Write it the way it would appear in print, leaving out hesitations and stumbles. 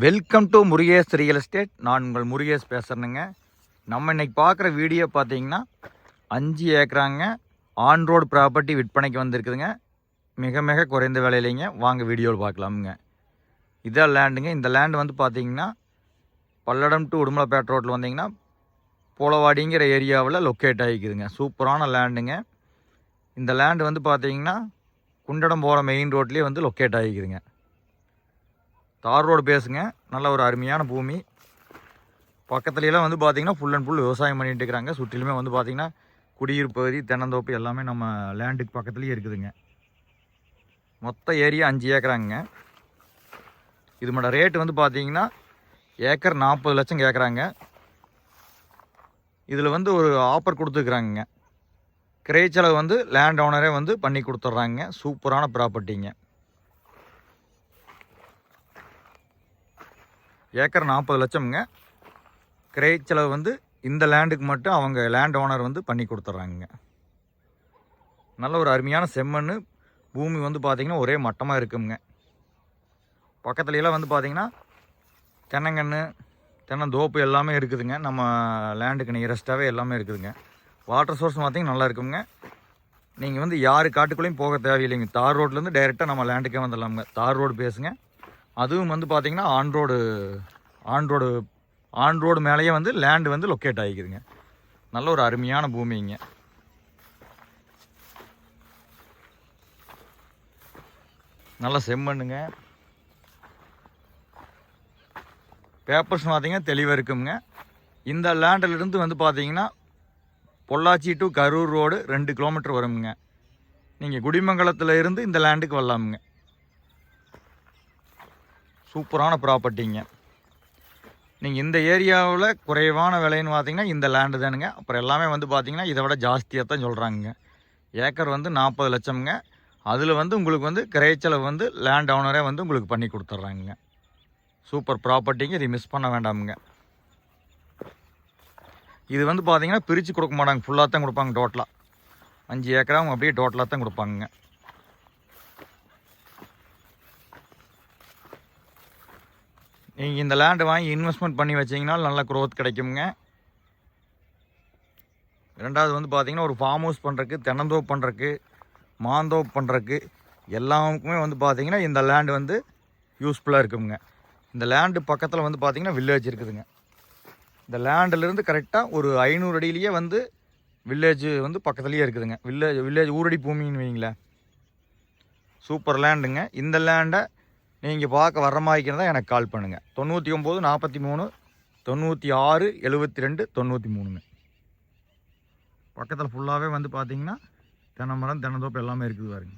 Welcome to Murugesh real estate. நான் உங்கள் முருகேஷ் பேசுகிறேனுங்க. நம்ம இன்றைக்கி பார்க்குற வீடியோ பார்த்தீங்கன்னா 5 ஏக்கராங்க ஆன் ரோடு ப்ராப்பர்ட்டி விற்பனைக்கு வந்திருக்குதுங்க. மிக மிக குறைந்த விலையிலைங்க. வாங்க வீடியோவில் பார்க்கலாமுங்க. இதான் லேண்டுங்க. இந்த லேண்டு வந்து பார்த்தீங்கன்னா பல்லடம் டு உடுமலைப்பேட்டை ரோட்டில் வந்தீங்கன்னா போலவாடிங்கிற ஏரியாவில் லொக்கேட் ஆகிக்குதுங்க. சூப்பரான லேண்டுங்க. இந்த லேண்டு வந்து பார்த்தீங்கன்னா குண்டடம் போகிற மெயின் ரோட்லேயே வந்து லொக்கேட் ஆகிக்குதுங்க. தார் ரோடு பேசுங்க. நல்ல ஒரு அருமையான பூமி. பக்கத்துலலாம் வந்து பார்த்திங்கன்னா ஃபுல் அண்ட் ஃபுல் விவசாயம் பண்ணிட்டு இருக்கிறாங்க. சுற்றிலுமே வந்து பார்த்திங்கன்னா குடியிருப்பு பகுதி, தென்னந்தோப்பு எல்லாமே நம்ம லேண்டுக்கு பக்கத்துலேயே இருக்குதுங்க. மொத்த ஏரியா 5 ஏக்கராங்க. இது மட்டும் ரேட்டு வந்து பார்த்திங்கன்னா ஏக்கர் 40 லட்சம் கேட்குறாங்க. இதில் வந்து ஒரு ஆஃபர் கொடுத்துருக்குறாங்க. கிரை செலவு வந்து லேண்ட் ஓனரே வந்து பண்ணி கொடுத்துட்றாங்க. சூப்பரான ப்ராப்பர்ட்டிங்க. ஏக்கர் 40 லட்சம்ங்க. கிரை செலவு வந்து இந்த லேண்டுக்கு மட்டும் அவங்க லேண்ட் ஓனர் வந்து பண்ணி கொடுத்துட்றாங்க. நல்ல ஒரு அருமையான செம்மண் பூமி வந்து பார்த்திங்கன்னா ஒரே மட்டமாக இருக்குங்க. பக்கத்துலலாம் வந்து பார்த்திங்கன்னா தென்னங்கன்று, தென்னந்தோப்பு எல்லாமே இருக்குதுங்க. நம்ம லேண்டுக்கு நியரஸ்ட்டாகவே எல்லாமே இருக்குதுங்க. வாட்டர் சோர்ஸ் பார்த்திங்கன்னா நல்லா இருக்குங்க. நீங்கள் வந்து யார் காட்டுக்குள்ளேயும் போக தேவையில்லைங்க. தார் ரோட்லேருந்து டைரெக்டாக நம்ம லேண்டுக்கே வந்துடலாமுங்க. தார் ரோடு பேசுங்க. அதுவும் வந்து பார்த்திங்கன்னா ஆன் ரோடு மேலேயே வந்து லேண்டு வந்து லொக்கேட் ஆகிக்குதுங்க. நல்ல ஒரு அருமையான பூமிங்க. நல்ல செம்மண்ணுங்க. பேப்பர்ஸ் பார்த்திங்கன்னா தெளிவாக இருக்குங்க. இந்த லேண்டிலிருந்து வந்து பார்த்திங்கன்னா Pollachi to Karur road 2 kilometre வருங்க. நீங்கள் குடிமங்கலத்தில் இருந்து இந்த லேண்டுக்கு வரலாமுங்க. சூப்பரான ப்ராப்பர்ட்டிங்க. நீங்கள் இந்த ஏரியாவில் குறைவான விலைன்னு பார்த்தீங்கன்னா இந்த லேண்டு தானுங்க. அப்புறம் எல்லாமே வந்து பார்த்தீங்கன்னா இதை விட ஜாஸ்தியாக தான் சொல்கிறாங்க. ஏக்கர் வந்து 40 லட்சம்ங்க. அதில் வந்து உங்களுக்கு வந்து கிரைச்சலவு வந்து லேண்ட் ஓனரே வந்து உங்களுக்கு பண்ணி கொடுத்துட்றாங்க. சூப்பர் ப்ராப்பர்ட்டிங்க. இதை மிஸ் பண்ண வேண்டாமுங்க. இது வந்து பார்த்தீங்கன்னா பிரித்து கொடுக்க மாட்டாங்க. ஃபுல்லாக தான் கொடுப்பாங்க. டோட்டலாக 5 ஏக்கராவும் அப்படியே டோட்டலாக தான் கொடுப்பாங்க. நீங்கள் இந்த லேண்டு வாங்கி இன்வெஸ்ட்மெண்ட் பண்ணி வச்சிங்கனாலும் நல்ல க்ரோத் கிடைக்குங்க. ரெண்டாவது வந்து பார்த்திங்கன்னா ஒரு ஃபார்ம் ஹவுஸ் பண்ணுறக்கு, தென்னந்தோப்பு பண்ணுறக்கு, மாந்தோப்பு பண்ணுறக்கு எல்லாமுக்குமே வந்து பார்த்திங்கன்னா இந்த லேண்டு வந்து யூஸ்ஃபுல்லாக இருக்குங்க. இந்த லேண்டு பக்கத்தில் வந்து பார்த்திங்கன்னா வில்லேஜ் இருக்குதுங்க. இந்த லேண்டிலேருந்து கரெக்டாக ஒரு 500 அடியிலேயே வந்து வில்லேஜ் வந்து பக்கத்துலேயே இருக்குதுங்க. வில்லேஜ் ஊரடி பூமின்னு வைங்களேன். சூப்பர் லேண்டுங்க. இந்த லேண்டை நீங்கள் பார்க்க வர்ற மாதிரிக்கிறதா எனக்கு கால் பண்ணுங்கள். 99 43 96 72 93ங்க. பக்கத்தில் ஃபுல்லாகவே வந்து பார்த்தீங்கன்னா தென்னை மரம், தென்னந்தோப்பு எல்லாமே இருக்குது பாருங்க.